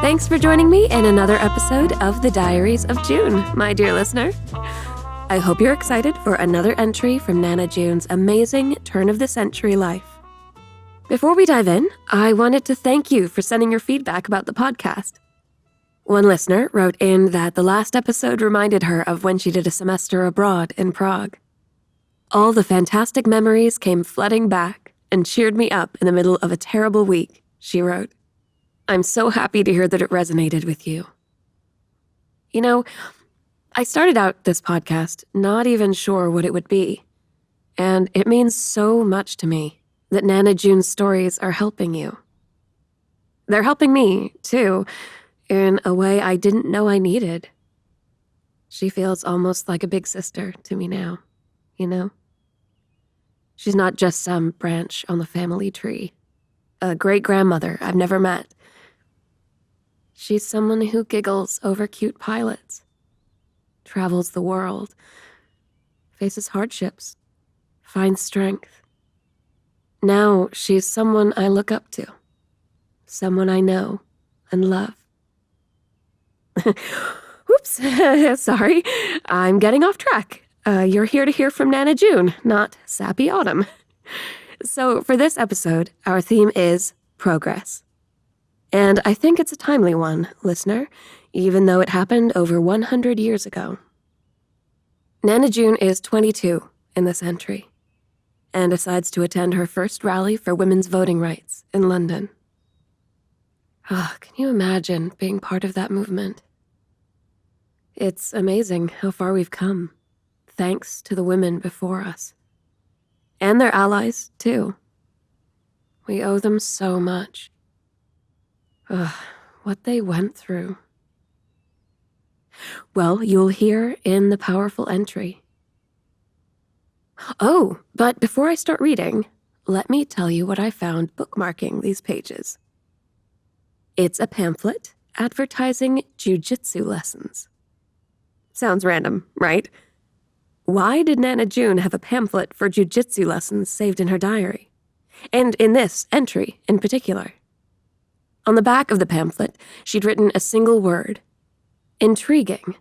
Thanks for joining me in another episode of The Diaries of June, my dear listener. I hope you're excited for another entry from Nana June's amazing turn-of-the-century life. Before we dive in, I wanted to thank you for sending your feedback about the podcast. One listener wrote in that the last episode reminded her of when she did a semester abroad in Prague. All the fantastic memories came flooding back and cheered me up in the middle of a terrible week, she wrote. I'm so happy to hear that it resonated with you. You know, I started out this podcast not even sure what it would be, and it means so much to me that Nana June's stories are helping you. They're helping me, too, in a way I didn't know I needed. She feels almost like a big sister to me now, you know? She's not just some branch on the family tree, a great-grandmother I've never met. She's someone who giggles over cute pilots, travels the world, faces hardships, finds strength. Now she's someone I look up to, someone I know and love. Oops, sorry, I'm getting off track. You're here to hear from Nana June, not Sappy Autumn. So for this episode, our theme is progress. And I think it's a timely one, listener, even though it happened over 100 years ago. Nana June is 22 in this entry, and decides to attend her first rally for women's voting rights in London. Can you imagine being part of that movement? It's amazing how far we've come, thanks to the women before us. And their allies, too. We owe them so much. What they went through. Well, you'll hear in the powerful entry. Oh, but before I start reading, let me tell you what I found bookmarking these pages. It's a pamphlet advertising jiu-jitsu lessons. Sounds random, right? Why did Nana June have a pamphlet for jiu-jitsu lessons saved in her diary? And in this entry in particular? On the back of the pamphlet, she'd written a single word. Intriguing.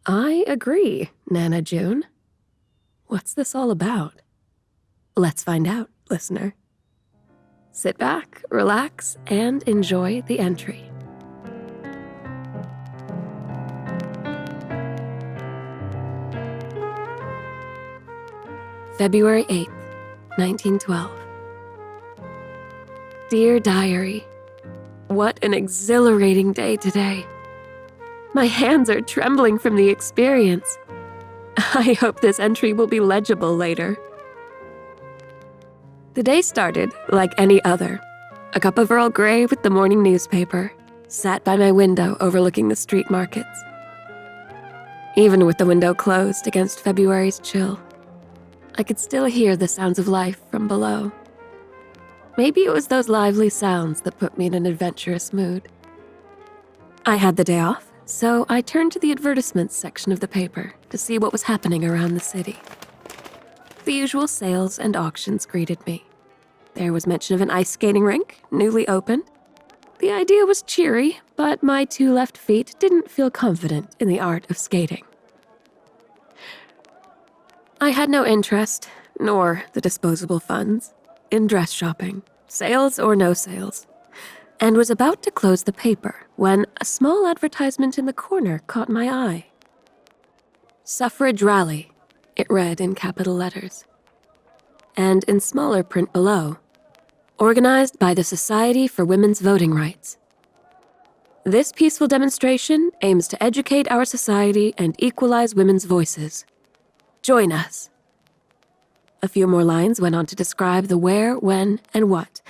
I agree, Nana June. What's this all about? Let's find out, listener. Sit back, relax, and enjoy the entry. February 8th, 1912. Dear Diary, what an exhilarating day today. My hands are trembling from the experience. I hope this entry will be legible later. The day started like any other. A cup of Earl Grey with the morning newspaper, sat by my window overlooking the street markets. Even with the window closed against February's chill, I could still hear the sounds of life from below. Maybe it was those lively sounds that put me in an adventurous mood. I had the day off, so I turned to the advertisements section of the paper to see what was happening around the city. The usual sales and auctions greeted me. There was mention of an ice skating rink, newly opened. The idea was cheery, but my two left feet didn't feel confident in the art of skating. I had no interest, nor the disposable funds, in dress shopping, sales or no sales, and was about to close the paper when a small advertisement in the corner caught my eye. Suffrage Rally, it read in capital letters. And in smaller print below, organized by the Society for Women's Voting Rights. This peaceful demonstration aims to educate our society and equalize women's voices. Join us. A few more lines went on to describe the where, when, and what,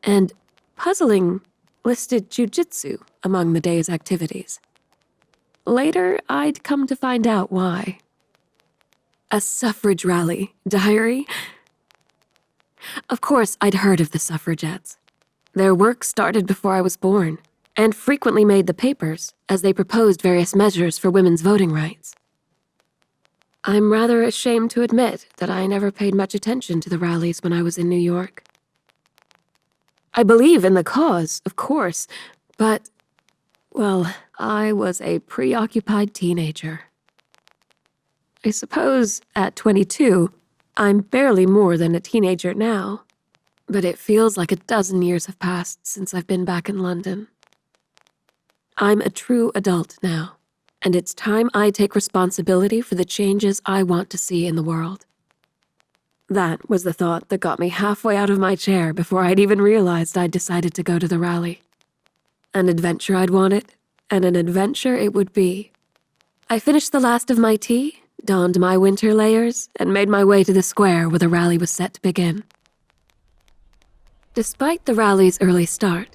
and, puzzling, listed jiu-jitsu among the day's activities. Later, I'd come to find out why. A suffrage rally, diary? Of course, I'd heard of the suffragettes. Their work started before I was born, and frequently made the papers as they proposed various measures for women's voting rights. I'm rather ashamed to admit that I never paid much attention to the rallies when I was in New York. I believe in the cause, of course, But, well, I was a preoccupied teenager. I suppose at 22, I'm barely more than a teenager now, but it feels like a dozen years have passed since I've been back in London. I'm a true adult now, and it's time I take responsibility for the changes I want to see in the world. That was the thought that got me halfway out of my chair before I'd even realized I'd decided to go to the rally. An adventure I'd wanted, and an adventure it would be. I finished the last of my tea, donned my winter layers, and made my way to the square where the rally was set to begin. Despite the rally's early start,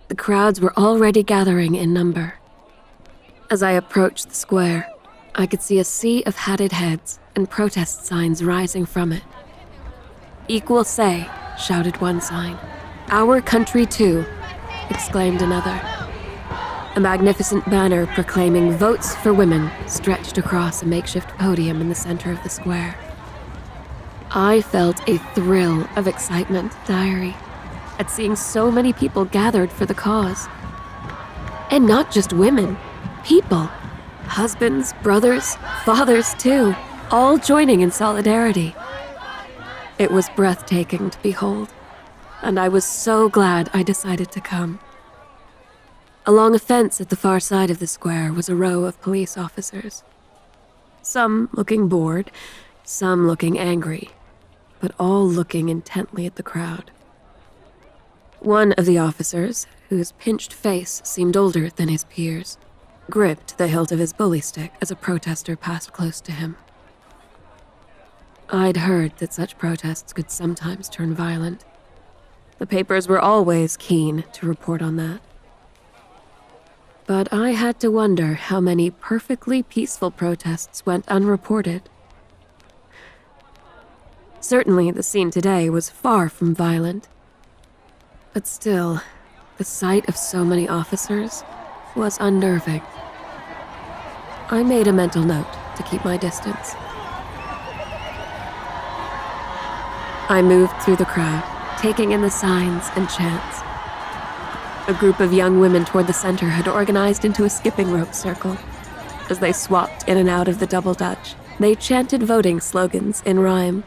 the crowds were already gathering in number. As I approached the square, I could see a sea of hatted heads and protest signs rising from it. "Equal say," shouted one sign. "Our country too," exclaimed another. A magnificent banner proclaiming "Votes for Women" stretched across a makeshift podium in the center of the square. I felt a thrill of excitement, Diary, at seeing so many people gathered for the cause. And not just women, people. Husbands, brothers, fathers too, all joining in solidarity. It was breathtaking to behold, and I was so glad I decided to come. Along a fence at the far side of the square was a row of police officers. Some looking bored, some looking angry, but all looking intently at the crowd. One of the officers, whose pinched face seemed older than his peers, gripped the hilt of his bully stick as a protester passed close to him. I'd heard that such protests could sometimes turn violent. The papers were always keen to report on that. But I had to wonder how many perfectly peaceful protests went unreported. Certainly, the scene today was far from violent. But still, the sight of so many officers was unnerving. I made a mental note to keep my distance. I moved through the crowd, taking in the signs and chants. A group of young women toward the center had organized into a skipping rope circle. As they swapped in and out of the double dutch, they chanted voting slogans in rhyme.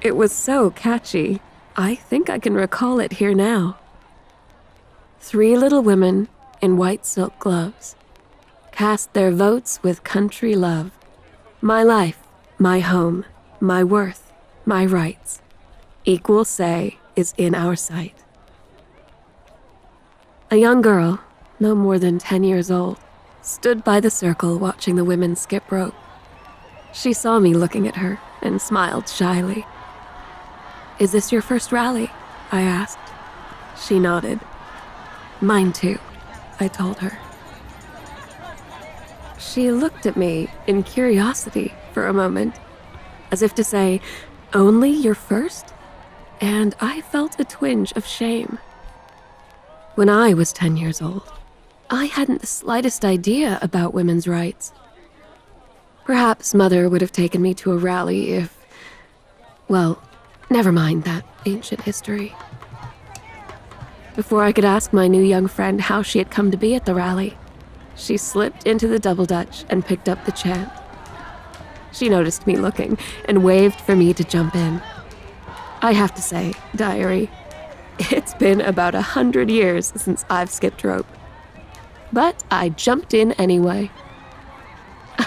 It was so catchy, I think I can recall it here now. 3 little women in white silk gloves cast their votes with country love. My life, my home, my worth, my rights. Equal say is in our sight. A young girl, no more than 10 years old, stood by the circle watching the women skip rope. She saw me looking at her and smiled shyly. "Is this your first rally?" I asked. She nodded. "Mine too," I told her. She looked at me in curiosity for a moment, as if to say, "Only your first?" And I felt a twinge of shame. When I was 10 years old, I hadn't the slightest idea about women's rights. Perhaps Mother would have taken me to a rally if... Well, never mind that ancient history. Before I could ask my new young friend how she had come to be at the rally, she slipped into the double dutch and picked up the chant. She noticed me looking and waved for me to jump in. I have to say, Diary, it's been about 100 years since I've skipped rope. But I jumped in anyway.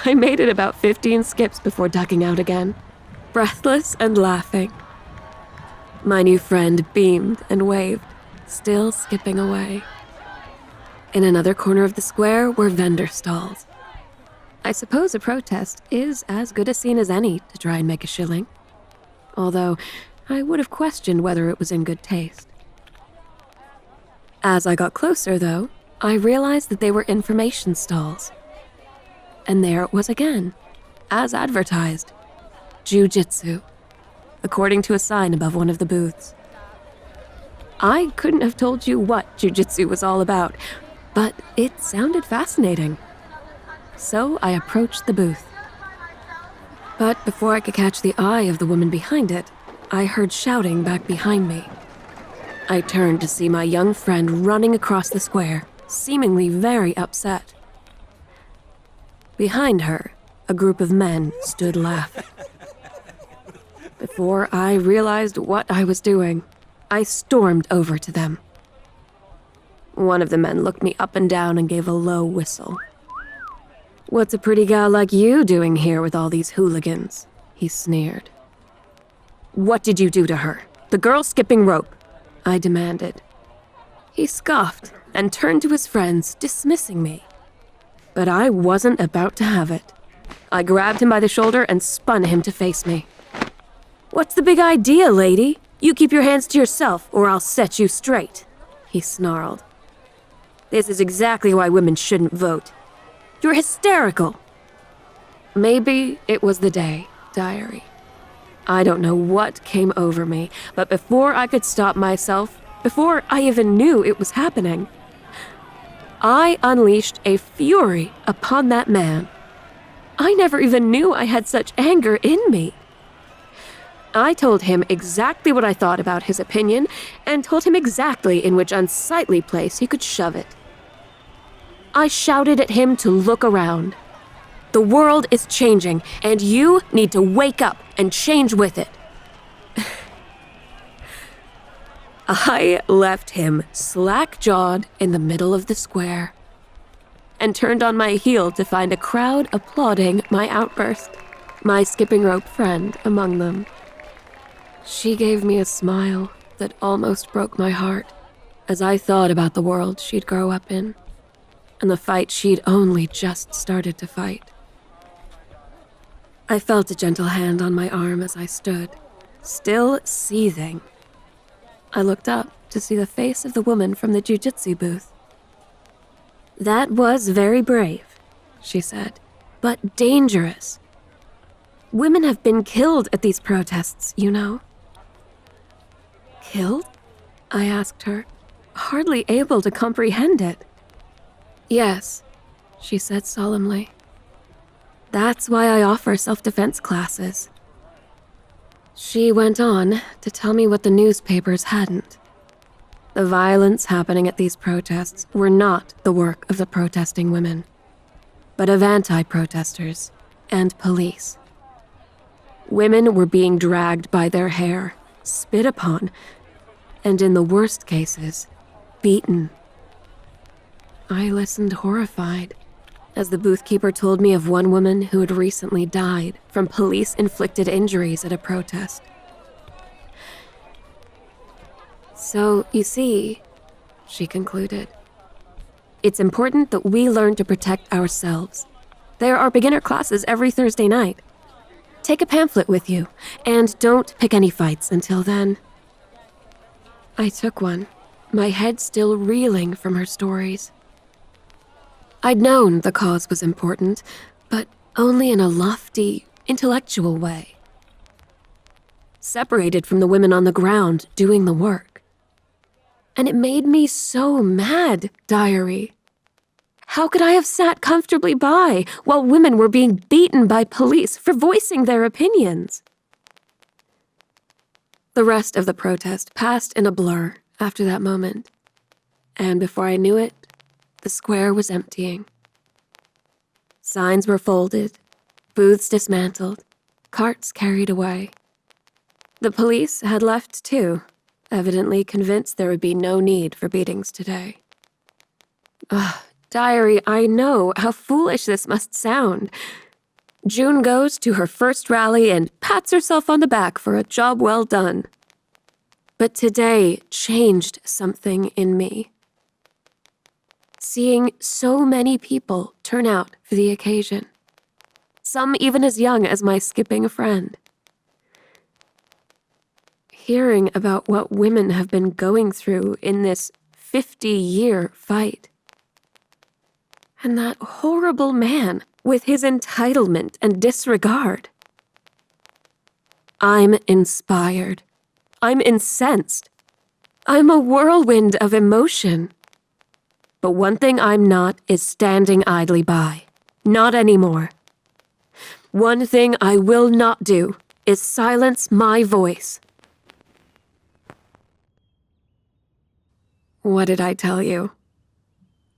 I made it about 15 skips before ducking out again, breathless and laughing. My new friend beamed and waved, still skipping away. In another corner of the square were vendor stalls. I suppose a protest is as good a scene as any to try and make a shilling. Although, I would have questioned whether it was in good taste. As I got closer, though, I realized that they were information stalls. And there it was again, as advertised. Jiu-jitsu, according to a sign above one of the booths. I couldn't have told you what jiu-jitsu was all about, but it sounded fascinating. So I approached the booth. But before I could catch the eye of the woman behind it, I heard shouting back behind me. I turned to see my young friend running across the square, seemingly very upset. Behind her, a group of men stood laughing. Before I realized what I was doing, I stormed over to them. One of the men looked me up and down and gave a low whistle. "What's a pretty gal like you doing here with all these hooligans?" he sneered. "What did you do to her? The girl skipping rope?" I demanded. He scoffed and turned to his friends, dismissing me. But I wasn't about to have it. I grabbed him by the shoulder and spun him to face me. "What's the big idea, lady? You keep your hands to yourself, or I'll set you straight," he snarled. "This is exactly why women shouldn't vote. You're hysterical." Maybe it was the day, diary. I don't know what came over me, but before I could stop myself, before I even knew it was happening, I unleashed a fury upon that man. I never even knew I had such anger in me. I told him exactly what I thought about his opinion, and told him exactly in which unsightly place he could shove it. I shouted at him to look around. The world is changing, and you need to wake up and change with it. I left him slack-jawed in the middle of the square and turned on my heel to find a crowd applauding my outburst, my skipping rope friend among them. She gave me a smile that almost broke my heart as I thought about the world she'd grow up in and the fight she'd only just started to fight. I felt a gentle hand on my arm as I stood, still seething. I looked up to see the face of the woman from the jiu-jitsu booth. "That was very brave," she said, "but dangerous. Women have been killed at these protests, you know." "Killed?" I asked her, hardly able to comprehend it. "Yes," she said solemnly. "That's why I offer self-defense classes." She went on to tell me what the newspapers hadn't. The violence happening at these protests were not the work of the protesting women, but of anti-protesters and police. Women were being dragged by their hair, spit upon, and in the worst cases, beaten. I listened horrified as the boothkeeper told me of one woman who had recently died from police-inflicted injuries at a protest. "So, you see," she concluded, "it's important that we learn to protect ourselves. There are beginner classes every Thursday night. Take a pamphlet with you, and don't pick any fights until then." I took one, my head still reeling from her stories. I'd known the cause was important, but only in a lofty, intellectual way. Separated from the women on the ground doing the work. And it made me so mad, diary. How could I have sat comfortably by while women were being beaten by police for voicing their opinions? The rest of the protest passed in a blur after that moment, and before I knew it, the square was emptying. Signs were folded, booths dismantled, carts carried away. The police had left too, evidently convinced there would be no need for beatings today. Diary, I know how foolish this must sound. June goes to her first rally and pats herself on the back for a job well done. But today changed something in me. Seeing so many people turn out for the occasion, some even as young as my skipping friend. Hearing about what women have been going through in this 50-year fight. And that horrible man with his entitlement and disregard. I'm inspired. I'm incensed. I'm a whirlwind of emotion. But one thing I'm not is standing idly by. Not anymore. One thing I will not do is silence my voice. What did I tell you?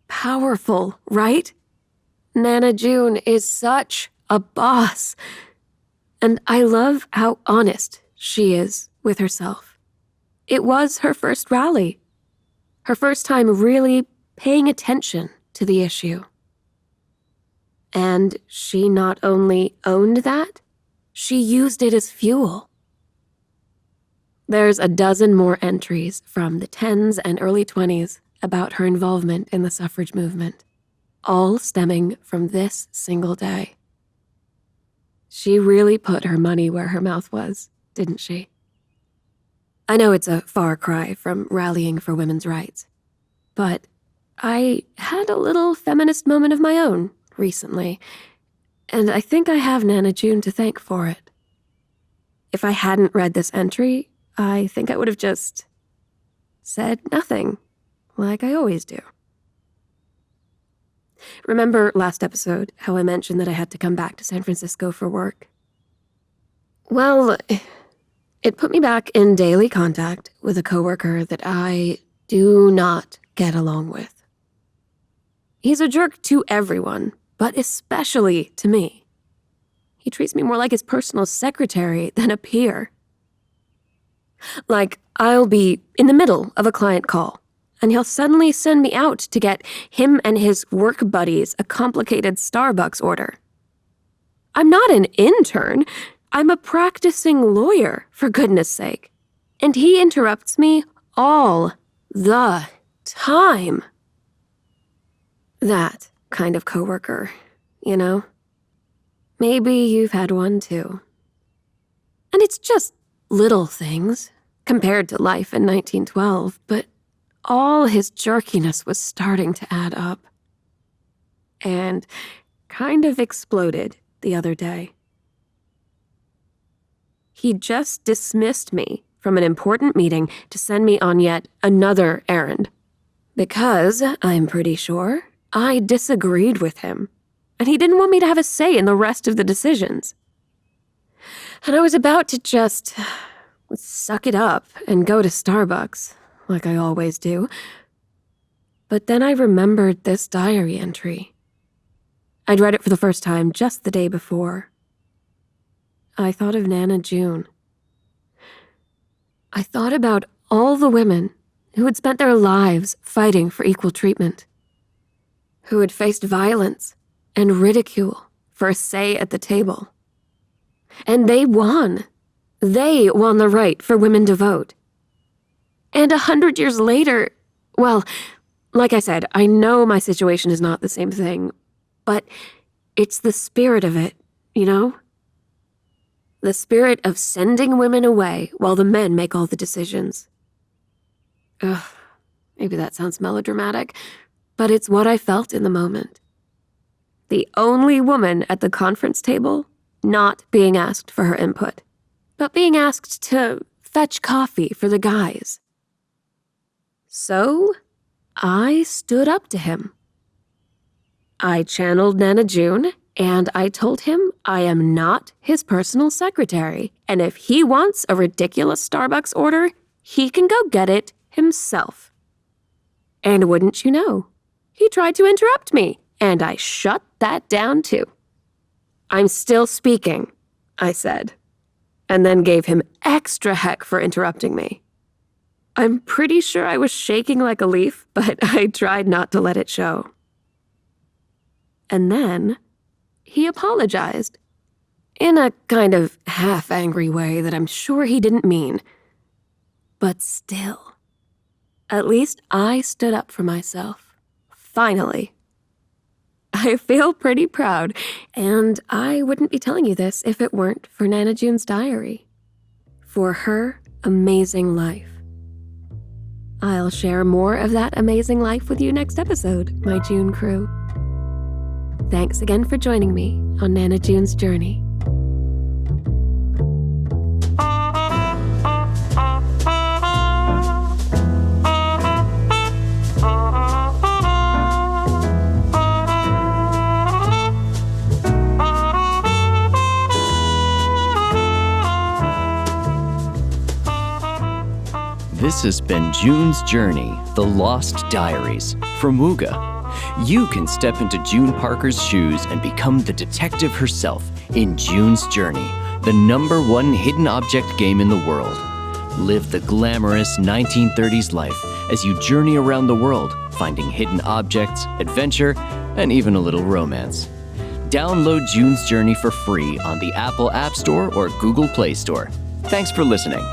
Powerful, right? Nana June is such a boss. And I love how honest she is with herself. It was her first rally. Her first time really paying attention to the issue. And she not only owned that, she used it as fuel. There's a dozen more entries from the 10s and early 20s about her involvement in the suffrage movement, all stemming from this single day. She really put her money where her mouth was, didn't she? I know it's a far cry from rallying for women's rights, but I had a little feminist moment of my own recently, and I think I have Nana June to thank for it. If I hadn't read this entry, I think I would have just said nothing, like I always do. Remember last episode how I mentioned that I had to come back to San Francisco for work? Well, it put me back in daily contact with a coworker that I do not get along with. He's a jerk to everyone, but especially to me. He treats me more like his personal secretary than a peer. Like, I'll be in the middle of a client call, and he'll suddenly send me out to get him and his work buddies a complicated Starbucks order. I'm not an intern. I'm a practicing lawyer, for goodness sake. And he interrupts me all the time. That kind of coworker, you know? Maybe you've had one too. And it's just little things compared to life in 1912, but all his jerkiness was starting to add up. And kind of exploded the other day. He just dismissed me from an important meeting to send me on yet another errand. Because, I'm pretty sure, I disagreed with him, and he didn't want me to have a say in the rest of the decisions. And I was about to just suck it up and go to Starbucks, like I always do. But then I remembered this diary entry. I'd read it for the first time just the day before. I thought of Nana June. I thought about all the women who had spent their lives fighting for equal treatment, who had faced violence and ridicule for a say at the table. And they won. They won the right for women to vote. And 100 years later, well, like I said, I know my situation is not the same thing, but it's the spirit of it, you know? The spirit of sending women away while the men make all the decisions. Ugh, maybe that sounds melodramatic, but it's what I felt in the moment. The only woman at the conference table not being asked for her input, but being asked to fetch coffee for the guys. So, I stood up to him. I channeled Nana June, and I told him I am not his personal secretary, and if he wants a ridiculous Starbucks order, he can go get it himself. And wouldn't you know, he tried to interrupt me, and I shut that down too. I'm still speaking, I said, and then gave him extra heck for interrupting me. I'm pretty sure I was shaking like a leaf, but I tried not to let it show. And then he apologized, in a kind of half-angry way that I'm sure he didn't mean. But still, at least I stood up for myself. Finally. I feel pretty proud, and I wouldn't be telling you this if it weren't for Nana June's diary. For her amazing life. I'll share more of that amazing life with you next episode, my June crew. Thanks again for joining me on Nana June's journey. This This has been June's Journey, The Lost Diaries from Wooga. You can step into June Parker's shoes and become the detective herself in June's Journey, the #1 hidden object game in the world. Live the glamorous 1930s life as you journey around the world, finding hidden objects, adventure, and even a little romance. Download June's Journey for free on the Apple App Store or Google Play Store. Thanks for listening.